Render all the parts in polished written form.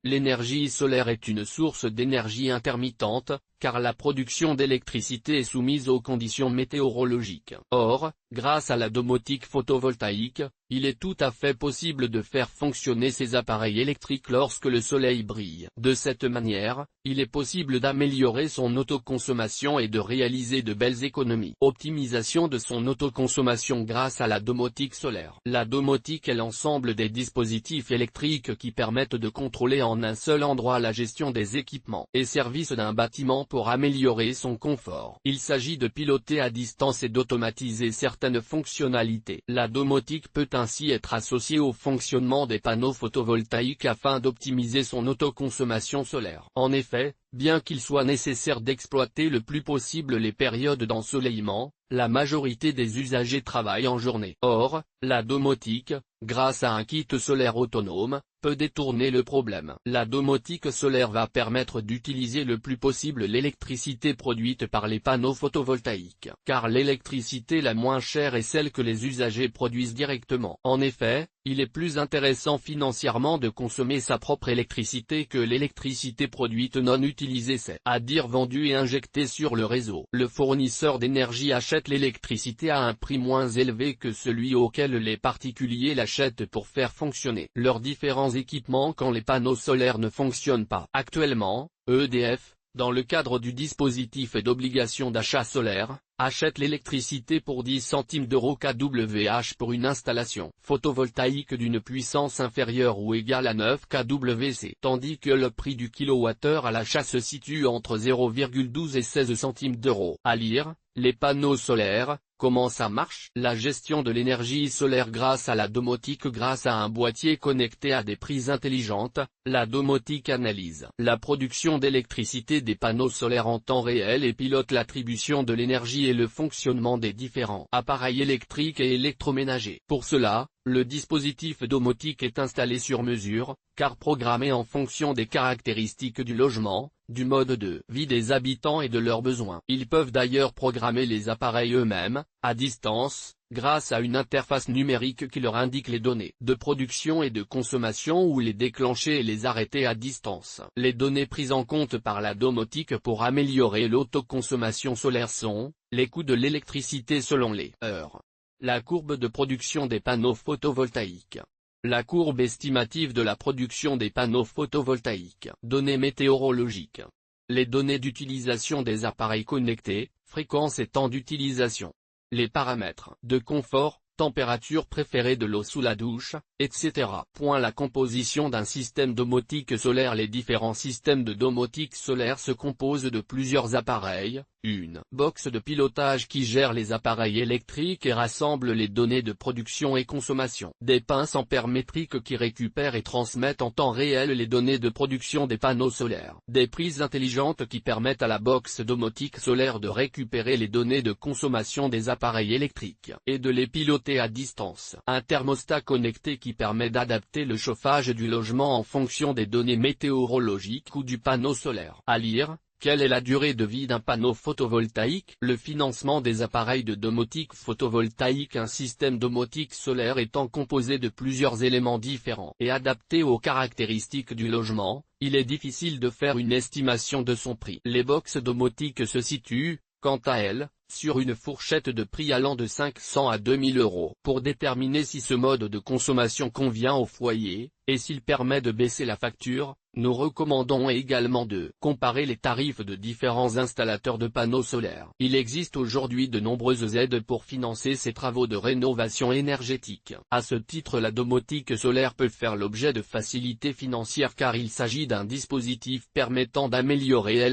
L'énergie solaire est une source d'énergie intermittente, car la production d'électricité est soumise aux conditions météorologiques. Or, grâce à la domotique photovoltaïque, il est tout à fait possible de faire fonctionner ces appareils électriques lorsque le soleil brille. De cette manière, il est possible d'améliorer son autoconsommation et de réaliser de belles économies. Optimisation de son autoconsommation grâce à la domotique solaire. La domotique est l'ensemble des dispositifs électriques qui permettent de contrôler en un seul endroit la gestion des équipements et services d'un bâtiment pour améliorer son confort. Il s'agit de piloter à distance et d'automatiser certaines fonctionnalités. La domotique peut ainsi être associée au fonctionnement des panneaux photovoltaïques afin d'optimiser son autoconsommation solaire. En effet, bien qu'il soit nécessaire d'exploiter le plus possible les périodes d'ensoleillement, la majorité des usagers travaillent en journée. Or, la domotique, grâce à un kit solaire autonome, peut détourner le problème. La domotique solaire va permettre d'utiliser le plus possible l'électricité produite par les panneaux photovoltaïques. Car l'électricité la moins chère est celle que les usagers produisent directement. En effet, il est plus intéressant financièrement de consommer sa propre électricité que l'électricité produite non utilisée, c'est-à-dire vendue et injectée sur le réseau. Le fournisseur d'énergie achète l'électricité à un prix moins élevé que celui auquel les particuliers l'achètent pour faire fonctionner leurs différents équipements quand les panneaux solaires ne fonctionnent pas. Actuellement, EDF, dans le cadre du dispositif et d'obligation d'achat solaire, achète l'électricité pour 10 centimes d'euros kWh pour une installation photovoltaïque d'une puissance inférieure ou égale à 9 kWc, tandis que le prix du kilowattheure à l'achat se situe entre 0,12 et 16 centimes d'euros. À lire, les panneaux solaires, comment ça marche? La gestion de l'énergie solaire grâce à la domotique. Grâce à un boîtier connecté à des prises intelligentes, la domotique analyse la production d'électricité des panneaux solaires en temps réel et pilote l'attribution de l'énergie et le fonctionnement des différents appareils électriques et électroménagers. Pour cela, le dispositif domotique est installé sur mesure, car programmé en fonction des caractéristiques du logement, du mode de vie des habitants et de leurs besoins. Ils peuvent d'ailleurs programmer les appareils eux-mêmes, à distance, grâce à une interface numérique qui leur indique les données de production et de consommation ou les déclencher et les arrêter à distance. Les données prises en compte par la domotique pour améliorer l'autoconsommation solaire sont les coûts de l'électricité selon les heures, la courbe de production des panneaux photovoltaïques, la courbe estimative de la production des panneaux photovoltaïques, données météorologiques, les données d'utilisation des appareils connectés, fréquence et temps d'utilisation, les paramètres de confort, température préférée de l'eau sous la douche, etc. La composition d'un système domotique solaire. Les différents systèmes de domotique solaire se composent de plusieurs appareils, une box de pilotage qui gère les appareils électriques et rassemble les données de production et consommation, des pinces ampères-métriques qui récupèrent et transmettent en temps réel les données de production des panneaux solaires, des prises intelligentes qui permettent à la box domotique solaire de récupérer les données de consommation des appareils électriques et de les piloter à distance, un thermostat connecté qui permet d'adapter le chauffage du logement en fonction des données météorologiques ou du panneau solaire. À lire, quelle est la durée de vie d'un panneau photovoltaïque? Le financement des appareils de domotique photovoltaïque. Un système domotique solaire étant composé de plusieurs éléments différents et adapté aux caractéristiques du logement, il est difficile de faire une estimation de son prix. Les box domotiques se situent, quant à elles, sur une fourchette de prix allant de 500 à 2000 euros. Pour déterminer si ce mode de consommation convient au foyer, et s'il permet de baisser la facture, nous recommandons également de comparer les tarifs de différents installateurs de panneaux solaires. Il existe aujourd'hui de nombreuses aides pour financer ces travaux de rénovation énergétique. À ce titre, la domotique solaire peut faire l'objet de facilités financières car il s'agit d'un dispositif permettant d'améliorer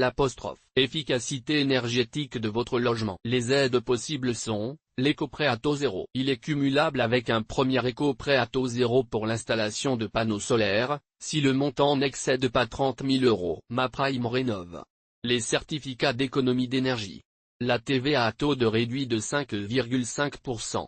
l'efficacité énergétique de votre logement. Les aides possibles sont l'éco-prêt à taux zéro. Il est cumulable avec un premier éco-prêt à taux zéro pour l'installation de panneaux solaires, si le montant n'excède pas 30 000 euros. MaPrimeRénov'. Les certificats d'économie d'énergie. La TVA à taux de réduit de 5,5%.